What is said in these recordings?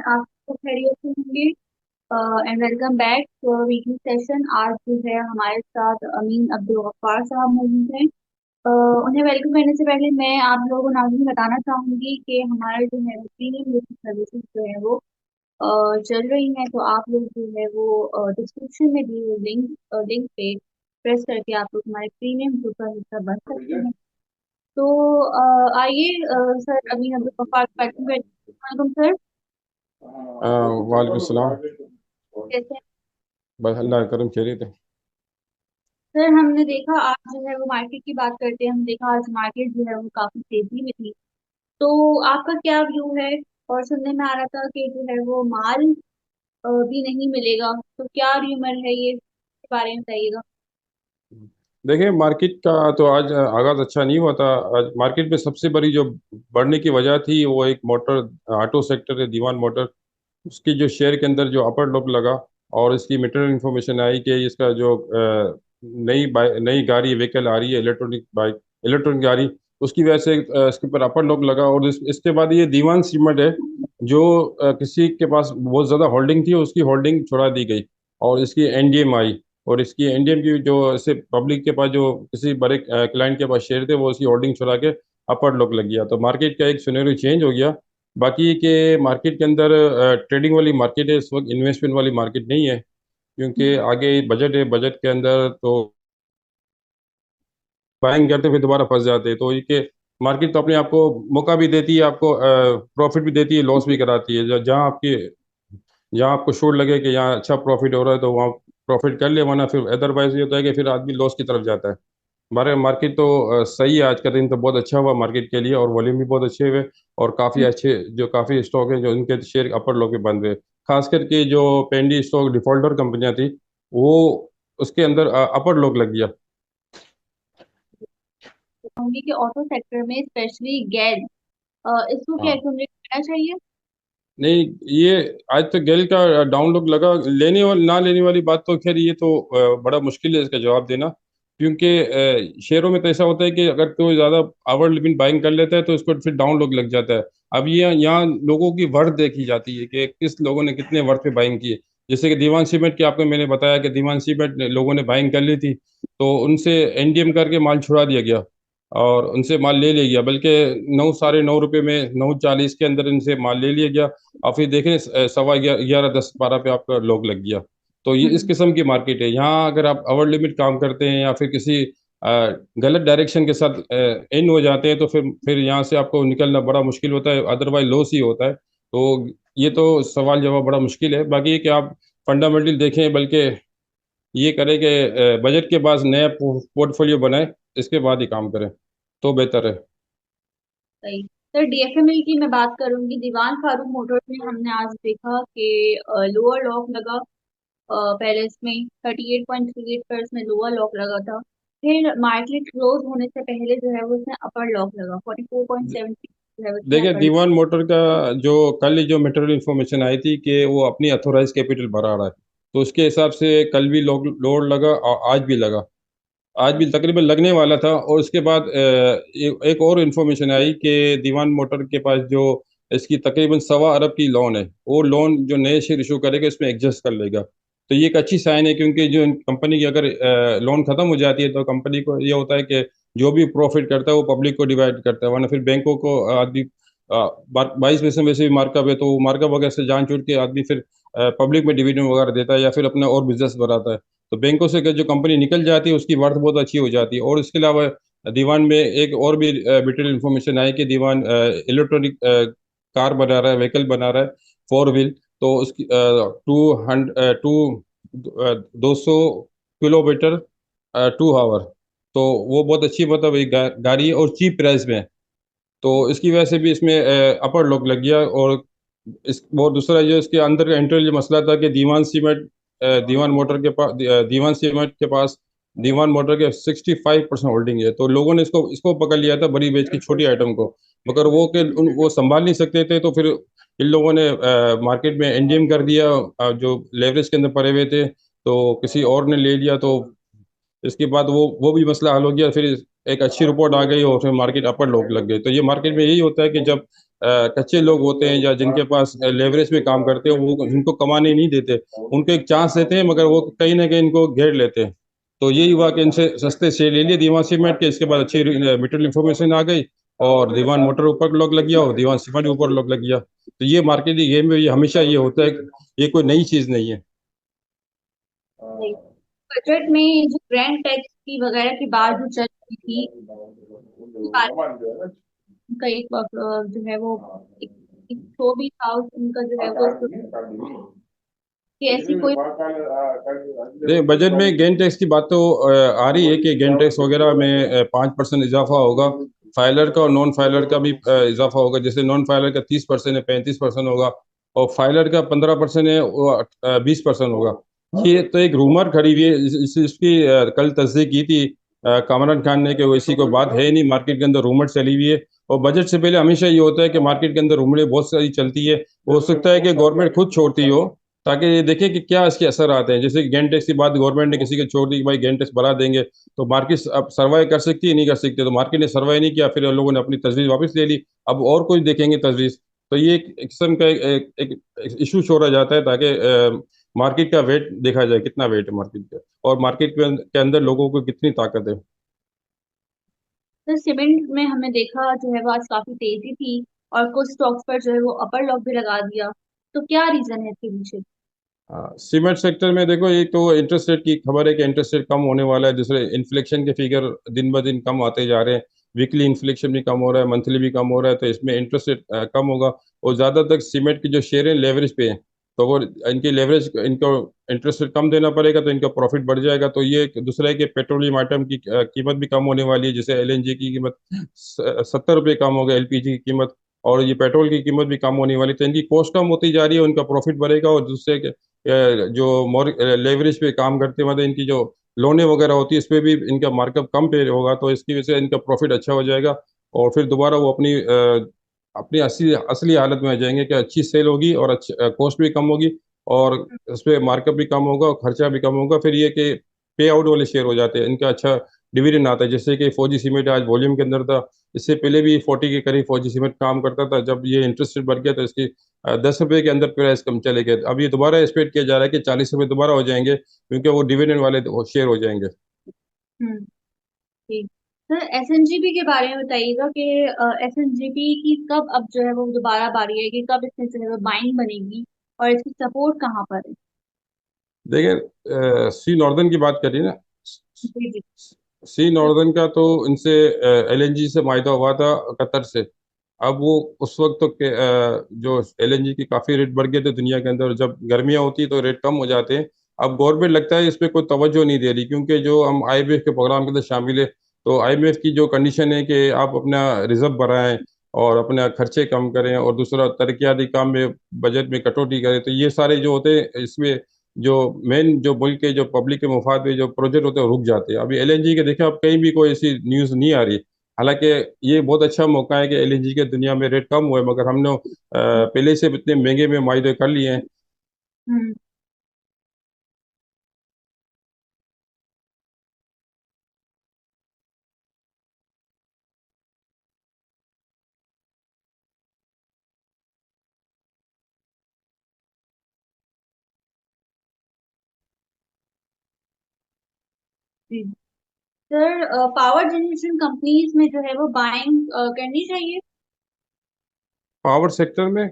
आपको खैरियत से होंगे। And welcome back to weekly session. आज जो है हमारे साथ अमीन अब्दुल गफ्फार साहब मौजूद हैं। उन्हें वेलकम करने से पहले मैं आप लोगों को नाज़रीन बताना चाहूंगी कि हमारे जो है प्रीमियम सर्विसेज जो है वो चल रही हैं। तो आप लोग जो है वो डिस्क्रिप्शन में दिए हुए लिंक पे प्रेस करके आप लोग हमारे प्रीमियम ग्रुप का हिस्सा बन सकते हैं। तो आइए सर अमीन अब्दुल गफ्फार वेलकम सर। वालेकुम सलाम। कैसे? बस अल्लाह का करम, खैरियत है। सर हमने देखा आज जो है वो मार्केट की बात करते हैं। हम देखा आज मार्केट जो है वो काफी तेजी में थी। तो आपका क्या व्यू है? और सुनने में आ रहा था कि जो है वो माल भी नहीं मिलेगा। तो क्या र्यूमर है ये, इसके बारे में बताइएगा। देखिए, मार्केट का तो आज आगाज अच्छा नहीं हुआ था। आज मार्केट में सबसे बड़ी जो बढ़ने की वजह थी वो एक मोटर ऑटो सेक्टर है, दीवान मोटर। उसकी जो शेयर के अंदर जो अपर लॉक लगा और इसकी मटेरियल इन्फॉर्मेशन आई कि इसका जो नई गाड़ी व्हीकल आ रही है, इलेक्ट्रॉनिक बाइक, इलेक्ट्रॉनिक गाड़ी, उसकी वजह से इसके ऊपर अपर लॉक लगा। और इसके बाद ये दीवान सीमेंट है जो किसी के पास बहुत ज़्यादा होल्डिंग थी, उसकी होल्डिंग छुड़ा दी गई और इसकी एनडीएम आई। और इसकी एनडीएम की जो ऐसे पब्लिक के पास जो किसी बड़े क्लाइंट के पास शेयर थे, वो उसकी होल्डिंग छुड़ा के अपर लॉक लग गया। तो मार्केट का एक सिनेरियो चेंज हो गया। बाकी के मार्केट के अंदर ट्रेडिंग वाली मार्केट है इस वक्त, इन्वेस्टमेंट वाली मार्केट नहीं है। क्योंकि आगे बजट है, बजट के अंदर तो बाइंग करते फिर दोबारा फंस जाते हैं। तो ये कि मार्केट तो अपने आप को मौका भी देती है, आपको प्रॉफिट भी देती है, लॉस भी कराती है। जहाँ आपकी जहाँ आपको शोर लगे कि यहाँ अच्छा प्रॉफिट हो रहा है तो वहाँ प्रॉफिट कर ले, वरना फिर अदरवाइज ये होता है कि फिर आदमी लॉस की तरफ जाता है। हमारे मार्केट तो सही है। आज का दिन तो बहुत अच्छा हुआ मार्केट के लिए और वॉल्यूम भी बहुत अच्छे हुए। और काफ़ी अच्छे जो काफ़ी स्टॉक है जो उनके शेयर अपर लो के बन रहे। खास करके जो पेंडी स्टॉक डिफॉल्टर कंपनियां थी, वो उसके अंदर अपर लोग लग गया। तो कहूंगी कि ऑटो सेक्टर में स्पेशली गैस, इसको क्या हाँ, एक्यूमुलेट करना चाहिए? नहीं, ये आज तो गेल का डाउन लोग लगा। लेने वाली ना लेने वाली बात तो खैर ये तो बड़ा मुश्किल है इसका जवाब देना। क्योंकि शेयरों में तो ऐसा होता है कि अगर कोई ज़्यादा आवर लिमिट बाइंग कर लेता है तो उसको फिर डाउन लोग लग जाता है। अब ये यहाँ लोगों की वर्थ देखी जाती है कि किस लोगों ने कितने वर्थ पे बाइंग की है। जैसे कि दीवान सीमेंट की आपको मैंने बताया कि दीवान सीमेंट लोगों ने बाइंग कर ली थी, तो उनसे एनडीएम करके माल छुड़ा दिया गया और उनसे माल ले लिया गया। बल्कि 9, 9:30 में 9:40 के अंदर इनसे माल ले लिया गया। और फिर देखें 11, 11, 10, 12 पे आपका लॉक लग गया। तो ये इस हम्म। किस्म की मार्केट है। यहाँ अगर आप ओवर लिमिट काम करते हैं या फिर किसी गलत डायरेक्शन के साथ इन हो जाते हैं तो फिर यहाँ से आपको निकलना बड़ा मुश्किल होता है, अदरवाइज लॉस ही होता है। तो ये तो सवाल जवाब बड़ा मुश्किल है। बाकी ये कि आप फंडामेंटल देखें, बल्कि ये करें कि बजट के बाद नया पोर्टफोलियो बनाए, इसके बाद ही काम करें तो बेहतर है। सही। सर डीएफएमएल की मैं बात करूंगी। दीवान फारूक मोटर्स में हमने आज देखा कि लोअर लॉक लगा। पहले इसमें 38.38 पर इसमें लोअर लॉक लगा था। फिर मार्केट क्लोज होने से पहले जो है वो इसमें अपर लॉक लगा 44.73 जो है वो इसमें देखिए, अपर लॉक। दीवान मोटर का जो कल ही जो मटेरियल इन्फॉर्मेशन आई थी कि वो अपनी अथोराइज कैपिटल भरा रहा है, तो उसके हिसाब से कल भी लोड लगा और आज भी लगा। आज भी तकरीबन लगने वाला था। और उसके बाद एक और इन्फॉर्मेशन आई कि दीवान मोटर के पास जो इसकी तकरीबन 1.25 अरब की लोन है, वो लोन जो नए शेयर इशू करेगा इसमें एडजस्ट कर लेगा। तो ये एक अच्छी साइन है, क्योंकि जो कंपनी की अगर लोन खत्म हो जाती है तो कंपनी को ये होता है कि जो भी प्रॉफिट करता है वो पब्लिक को डिवाइड करता है। वरना फिर बैंकों को आदमी 22% वैसे भी मार्कअप है, तो वो मार्कअप वगैरह से जान छूट के आदमी फिर पब्लिक में डिविडेंड वगैरह देता है या फिर अपना और बिजनेस बढ़ाता है। तो बैंकों से जो कंपनी निकल जाती है उसकी वर्थ बहुत अच्छी हो जाती है। और इसके अलावा दीवान में एक और भी डिटेल इन्फॉर्मेशन आई कि दीवान इलेक्ट्रॉनिक कार बना रहा है, व्हीकल बना रहा है, 4 व्हील। तो उसकी 200 किलोमीटर 2 आवर। तो वो बहुत अच्छी, मतलब एक गाड़ी है और चीप प्राइस में है। तो इसकी वजह से भी इसमें अपर लॉक लग गया। और और दूसरा जो इसके अंदर का इंटरनल जो मसला था कि दीवान मोटर के पास दीवान सीमेंट के पास दीवान मोटर के 65% होल्डिंग है। तो लोगों ने इसको इसको पकड़ लिया था बड़ी बेच की छोटी आइटम को। मगर वो संभाल नहीं सकते थे, तो फिर इन लोगों ने मार्केट में एनडीएम कर दिया। जो लेवरेज के अंदर पड़े हुए थे तो किसी और ने ले लिया। तो इसके बाद वो भी मसला हल हो गया। फिर एक अच्छी रिपोर्ट आ गई और फिर मार्केट अपर लोग लग गए। तो ये मार्केट में यही होता है कि जब कच्चे लोग होते हैं या जिनके पास लेवरेज में काम करते हैं, वो इनको कमाने नहीं देते। उनको एक चांस देते हैं, मगर वो कहीं ना कहीं इनको घेर लेते हैं। तो यही हुआ कि इनसे सस्ते शेयर ले लिए दीवान सीमेंट के। इसके बाद अच्छी मटेरियल इन्फॉर्मेशन आ गई, और दीवान मोटर ऊपर लॉक लग गया और दीवान सीमेंट ऊपर लॉक लग गया। तो ये मार्केटिंग गेम में ये हमेशा ये होता है, ये कोई नई चीज नहीं है। बजट में जो ग्रैंड टैक्स की वगैरह की बात जो चल रही थी, उसके बारे में उनका एक जो है वो एक, एक शो भी था, उनका जो है वो कि ऐसी कोई। नहीं, बजट में गेन टैक्स की बात तो आ रही है कि गेन टैक्स वगैरह में 5% इजाफा होगा। फाइलर का और नॉन फाइलर का भी इजाफा होगा। जैसे नॉन फाइलर का 30% है, 35% होगा। और फाइलर का 15% है, वो 20% होगा। ये तो एक रूमर खड़ी हुई है, इसकी कल तस्दीक की थी कामरान खान ने कि वैसी कोई बात है नहीं, मार्केट के अंदर रूमर चली हुई है। और बजट से पहले हमेशा ये होता है कि मार्केट के अंदर रूमरें बहुत सारी चलती है। हो सकता है कि गवर्नमेंट खुद छोड़ती हो, ताकि ये देखें कि क्या इसके असर आते हैं। जैसे कि गैन टैक्स की बात गवर्नमेंट ने किसी के छोड़ दी कि भाई गैन टैक्स बढ़ा देंगे, तो मार्केट अब सर्वाइव कर सकती है, नहीं कर सकती। तो मार्केट ने सर्वाइव नहीं किया, फिर लोगों ने अपनी तजवीज़ वापस ले ली। अब और कोई देखेंगे तजवीज़। तो ये एक किस्म का एक इशू छोड़ा जाता है, ताकि मार्केट का वेट देखा जाए, कितना वेट है मार्केट का, और मार्केट के अंदर लोगों को कितनी ताकत है। तो सीमेंट में हमने देखा जो है वो आज काफी तेजी थी, और कुछ स्टॉक्स पर जो है वो अपर लॉक भी लगा दिया। तो क्या रीजन है इसके पीछे? हाँ, सीमेंट सेक्टर में देखो, एक तो इंटरेस्ट रेट की खबर है कि इंटरेस्ट रेट कम होने वाला है। दूसरे इन्फ्लेशन के फिगर दिन ब दिन कम आते जा रहे हैं। वीकली इन्फ्लेशन भी कम हो रहा है, मंथली भी कम हो रहा है, तो इसमें इंटरेस्ट रेट कम होगा। और ज़्यादातर सीमेंट की जो शेयर है लेवरेज पे है, तो वो इनकी लेवरेज, इनको इंटरेस्ट रेट कम देना पड़ेगा, तो इनका प्रॉफिट बढ़ जाएगा। तो ये एक दूसरा है कि पेट्रोलियम आइटम की कीमत भी कम होने वाली है। जैसे LNG की कीमत 70 रुपये कम हो गया, LPG की कीमत, और ये पेट्रोल की कीमत भी कम होने वाली। तो इनकी कॉस्ट कम होती जा रही है, उनका प्रॉफिट बढ़ेगा। और दूसरे जो मोर लेवरेज पे काम करते हैं, मतलब इनकी जो लोने वगैरह होती है, इस पे भी इनका मार्कअप कम पे होगा, तो इसकी वजह से इनका प्रॉफिट अच्छा हो जाएगा। और फिर दोबारा वो अपनी असली असली हालत में आ जाएंगे कि अच्छी सेल होगी, और अच्छी कॉस्ट भी कम होगी, और इस पे मार्कअप भी कम होगा और खर्चा भी कम होगा। फिर ये कि पे आउट वाले शेयर हो जाते हैं, इनका अच्छा डिविडेंड आता है। जैसे कि फौजी सीमेंट आज वॉल्यूम के अंदर था, इससे पहले भी 40 के करीब फौजी सीमेंट काम करता था। जब ये इंटरेस्ट रेट बढ़ गया, तो इसकी 10 रुपए के अंदर प्राइस कम चले गए। अब ये दोबारा एक्सपेक्ट किया जा रहा है कि 40 रुपए दोबारा हो जाएंगे, क्योंकि वो डिविडेंड वाले शेयर हो जाएंगे। हम्म। ठीक। सर, SNGP के बारे में बताइएगा कि SNGP की कब अब जो है वो दोबारा बारी है कि कब इसमें जो है वो बाइंग बनेगी, और इसकी सपोर्ट कहाँ पर है? देखिए, सी नॉर्दर्न की बात करिए ना। जी जी। सी नॉर्दर्न का तो इनसे LNG से माहिदा हुआ था, कतर से। अब वो उस वक्त तो जो LNG की काफ़ी रेट बढ़ गए थे दुनिया के अंदर। जब गर्मियाँ होती है तो रेट कम हो जाते हैं। अब गवर्नमेंट लगता है इस पे कोई तवज्जो नहीं दे रही, क्योंकि जो हम IMF के प्रोग्राम के अंदर शामिल है, तो IMF की जो कंडीशन है कि आप अपना रिजर्व बढ़ाएं और अपना खर्चे कम करें, और दूसरा तरक्याती काम में बजट में कटौती करें। तो ये सारे जो होते हैं इसमें, जो मेन जो मुल्क के जो पब्लिक के मुफाद में जो प्रोजेक्ट होते हैं वो रुक जाते हैं। अभी LNG के देखें, अब कहीं भी कोई ऐसी न्यूज़ नहीं आ रही। हालांकि ये बहुत अच्छा मौका है कि LNG के दुनिया में रेट कम हुए, मगर हमने पहले से इतने महंगे में माहिदे कर लिए हैं। हम्म। जी। सर, पावर जनरेशन कंपनीज में जो है वो बाइंग करनी चाहिए? पावर सेक्टर में,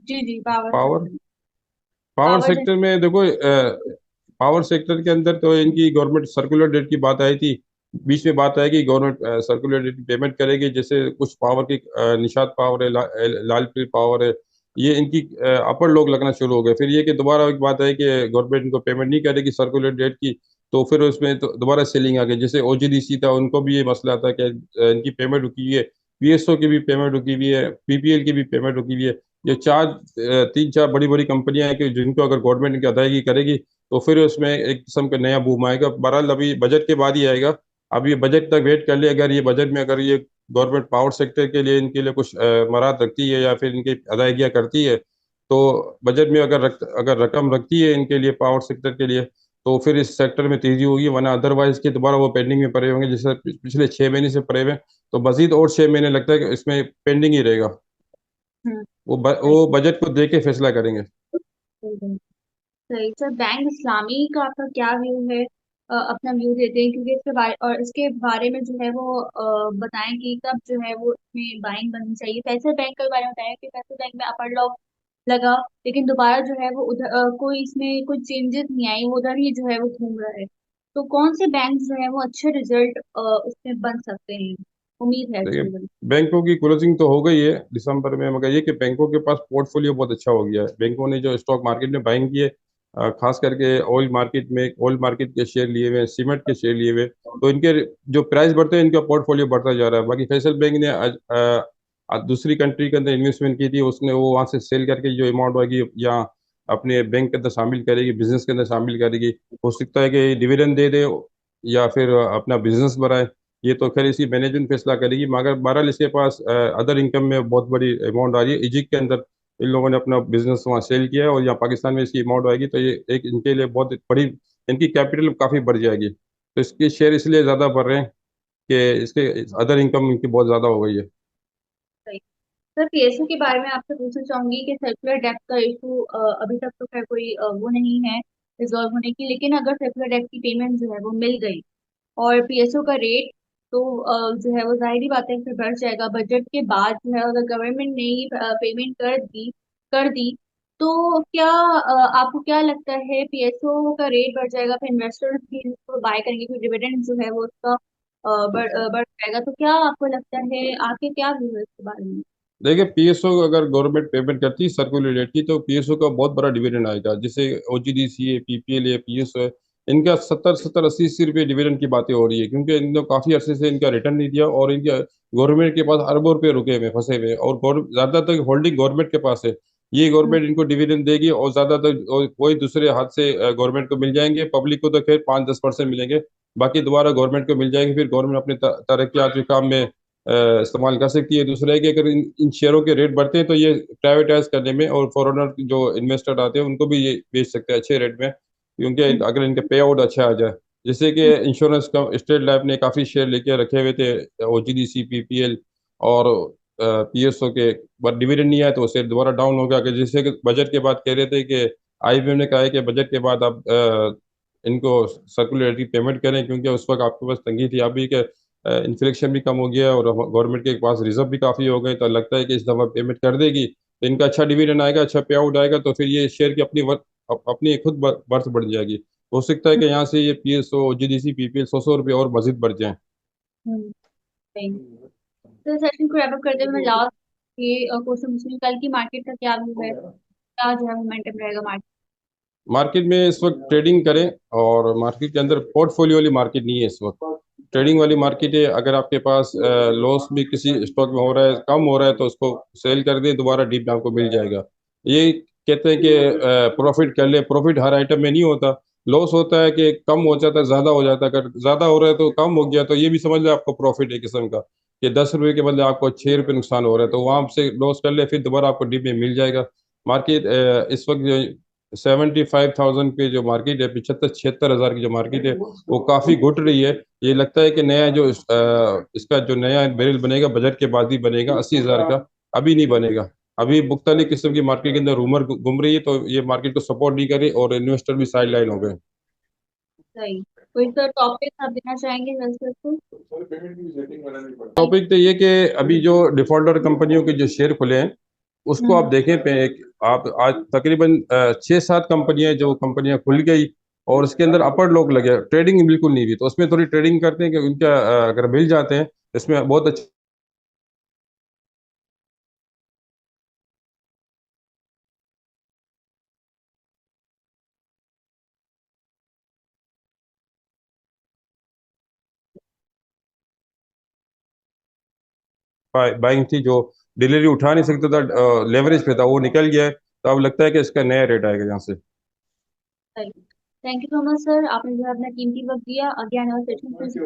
जी जी, power power sector. Power power जन। सेक्टर में देखो, पावर सेक्टर के अंदर तो इनकी गवर्नमेंट सर्कुलर डेट की बात आई थी। बीच में बात आई कि गवर्नमेंट सर्कुलर डेट की पेमेंट करेगी। जैसे कुछ पावर की निषाद पावर है, लालपीर पावर है, ये इनकी अपर लोग लगना शुरू हो गए। फिर ये कि दोबारा एक बात है कि गवर्नमेंट इनको पेमेंट नहीं करेगी सर्कुलर डेट की, तो फिर उसमें तो दोबारा सेलिंग आ गई। जैसे OGDC था, उनको भी ये मसला था कि इनकी पेमेंट रुकी हुई है। PSO की भी पेमेंट रुकी हुई है, PPL की भी पेमेंट रुकी हुई है। ये तीन चार बड़ी बड़ी कंपनियां हैं कि जिनको अगर गवर्नमेंट की अदायगी करेगी, तो फिर उसमें एक किस्म का नया बूम आएगा। बहरहाल अभी बजट के बाद ही आएगा। अब ये बजट तक वेट कर ले। अगर ये बजट में अगर ये गवर्नमेंट पावर सेक्टर के लिए, इनके लिए कुछ मराहत रखती है या फिर इनकी अदायगियाँ करती है, तो बजट में अगर रकम रखती है इनके लिए, पावर सेक्टर के लिए, तो फिर इस सेक्टर में तेजी होगी। वरना अदरवाइज के दोबारा वो पेंडिंग में पड़े होंगे, जैसे पिछले 6 महीने से पड़े हुए हैं। तो मजीद और 6 महीने लगता है कि इसमें पेंडिंग ही रहेगा। हम्म। वो बजट को देख के फैसला करेंगे। सही सही सर, बैंक इस्लामी का आपका क्या व्यू है? अपना व्यू देते हैं, क्योंकि इसके बारे और इसके बारे में जो है वो बताएं कि कब जो है वो इसमें बाइंग बननी चाहिए। फैसल बैंक के बारे में बताया कि फैसल बैंक में अपर लॉक लगा, लेकिन दोबारा जो है वो उधर कोई इसमें कोई चेंजेस नहीं आई, वो उधर ही जो है वो घूम रहा है। तो कौन से बैंक जो है वो अच्छे रिजल्ट उसमें बन सकते हैं? उम्मीद है देखिए, अच्छे रिजल्ट। बैंकों की क्लोजिंग तो हो गई है दिसंबर में, मगर ये कि बैंकों के पास पोर्टफोलियो बहुत अच्छा हो गया है। बैंकों ने जो स्टॉक मार्केट में बाइंग किए, खास करके ऑयल मार्केट के शेयर लिए हुए हैं, सीमेंट के शेयर लिए हुए हैं, तो इनके जो प्राइस बढ़ते हैं, इनका पोर्टफोलियो बढ़ता जा रहा है। बाकी फैसल बैंक ने आज दूसरी कंट्री के अंदर इन्वेस्टमेंट की थी, उसने वो वहां से सेल करके जो अमाउंट होगी या अपने बैंक के अंदर शामिल करेगी, बिजनेस के अंदर शामिल करेगी। हो सकता है कि डिविडेंड दे दे या फिर अपना बिजनेस बढ़ाए, ये तो खैर इसी मैनेजमेंट फैसला करेगी। मगर बहरहाल इसके पास अदर इनकम में बहुत बड़ी अमाउंट आ रही है। इजिप्ट के अंदर इन लोगों ने अपना बिजनेस वहाँ सेल किया है, और यहाँ पाकिस्तान में इसकी अमाउंट आएगी, तो ये एक इनके लिए बहुत बड़ी, इनकी कैपिटल काफ़ी बढ़ जाएगी। तो इसके शेयर इसलिए ज़्यादा बढ़ रहे हैं कि इसके अदर इनकम इनकी बहुत ज़्यादा हो गई है। सही। सर, पीएसयू के बारे में आपसे पूछना चाहूंगी कि सर्कुलर डेप्थ का इशू अभी तक तो खैर कोई वो नहीं है रिजॉल्व होने की, लेकिन अगर सर्कुलर डेप्थ की पेमेंट जो है वो मिल गई और पीएसयू का रेट तो जो है वो जाहिर ही बात है फिर बढ़ जाएगा। बजट के बाद जो है अगर गवर्नमेंट ने ही पेमेंट कर दी तो क्या आपको क्या लगता है पीएसयू का रेट बढ़ जाएगा, फिर इन्वेस्टर्स भी इसको बाय करेंगे, क्योंकि डिविडेंड जो है वो उसका बढ़ जाएगा। तो क्या आपको लगता है, आपके क्या व्यू है इसके बारे में? देखिए, पीएसओ अगर गवर्नमेंट पेमेंट करती है सर्कुलर रेट की, तो पीएसओ का बहुत बड़ा डिविडेंड आएगा। जैसे ओजीडीसी है, पीपीएल है, पीएसओ है, इनका 70-70-80 रुपये डिविडेंड की बातें हो रही है, क्योंकि इन्होंने काफी अरसे से इनका रिटर्न नहीं दिया, और इनका गवर्नमेंट के पास अरबों रुपए रुके हुए फंसे हुए हैं, और ज्यादातर होल्डिंग गवर्नमेंट के पास है। ये हम्म। गवर्नमेंट इनको डिविडेंड देगी, और ज्यादातर कोई दूसरे हाथ से गवर्नमेंट को मिल जाएंगे। पब्लिक को तो खैर 5-10% मिलेंगे, बाकी दोबारा गवर्नमेंट को मिल जाएंगे। फिर गवर्नमेंट अपने तरक्याती काम में इस्तेमाल कर सकती है। दूसरा है कि अगर इन शेयरों के रेट बढ़ते हैं, तो ये प्राइवेटाइज करने में, और फॉरेनर जो इन्वेस्टर आते हैं उनको भी ये बेच सकते हैं अच्छे रेट में, क्योंकि हम्म। अगर इनका पे आउट अच्छा आ जाए। जैसे कि इंश्योरेंस का स्टेट लाइफ ने काफ़ी शेयर लेके रखे हुए थे, ओजीडीसी, पीपीएल और पीएसओ के, बट डिविडेंड नहीं आया तो शेयर दोबारा डाउन हो गया। कि जैसे कि बजट के बाद कह रहे थे कि आईबीएम ने कहा है कि बजट के बाद आप इनको सर्कुलर पेमेंट करें, क्योंकि उस वक्त आपके पास तंगी थी। अभी के इन्फ्लेशन भी कम हो गया है, और गवर्नमेंट के पास रिजर्व भी काफ़ी हो गए, तो लगता है कि इस दफ़ा पेमेंट कर देगी, तो इनका अच्छा डिविडेंड आएगा, अच्छा पे आउट आएगा, तो फिर ये शेयर की अपनी खुद बर्थ बढ़ जाएगी। हो सकता है कि यहाँ से ये पीएसओ, जीडीसी, पीपीएल 100-100 रुपये और मजीद बढ़ जाए। हम्म। सही। तो सेशन को रैप अप करते हुए मैं लास्ट ये क्वेश्चन पूछूंगी, कल की मार्केट का क्या व्यू है? क्या जो है मोमेंटम रहेगा मार्केट? मार्केट में इस वक्त ट्रेडिंग करें, और मार्केट के अंदर पोर्टफोलियो वाली मार्केट नहीं है इस वक्त, ट्रेडिंग वाली मार्केट है। अगर आपके पास लॉस भी किसी स्टॉक में हो रहा है, कम हो रहा है, तो उसको सेल कर दें, दोबारा डीप में आपको मिल जाएगा। ये कहते हैं कि प्रॉफिट कर ले, प्रॉफिट हर आइटम में नहीं होता। लॉस होता है कि कम हो जाता है, ज्यादा हो जाता है। अगर ज्यादा हो रहा है तो कम हो गया, तो ये भी समझ ले आपको प्रॉफिट है किस्म का, कि 10 रुपए के बदले आपको 6 रुपये नुकसान हो रहा है, तो वहां से लॉस कर ले, फिर दोबारा आपको डीप में मिल जाएगा। मार्केट इस वक्त जो 75,000 पे जो मार्केट है, 75-76 हज़ार की जो मार्केट है, वो काफी घुट रही है। ये लगता है कि नया जो इसका जो नया बैरल बनेगा बजट के बाद ही बनेगा, 80,000 का, अभी नहीं बनेगा। अभी मुख्तलिफ किस्म की मार्केट के अंदर रूमर घूम रही है, तो ये मार्केट को सपोर्ट नहीं करे, और इन्वेस्टर भी साइड लाइन हो गए। सही। कोई सर टॉपिक आप देना चाहेंगे इन्वेस्टर्स को? टॉपिक तो ये कि अभी जो डिफॉल्टर कंपनियों के जो शेयर खुले हैं, उसको आप हम्म। देखें आप आज तकरीबन 6-7 कंपनियां, जो कंपनियां खुल गई, और उसके अंदर अपर लोग लगे, ट्रेडिंग बिल्कुल नहीं हुई, तो उसमें थोड़ी ट्रेडिंग करते हैं कि उनका अगर मिल जाते हैं, इसमें बहुत अच्छा बाइंग थी। जो डिलीवरी उठा नहीं सकता था, लेवरेज पे था, वो निकल गया है, तो अब लगता है कि इसका नया रेट आएगा यहाँ से। सही। Thank you so much sir, आपने जो है अपना कीमती वक्त दिया। आगे आने वाले सेशन फिर से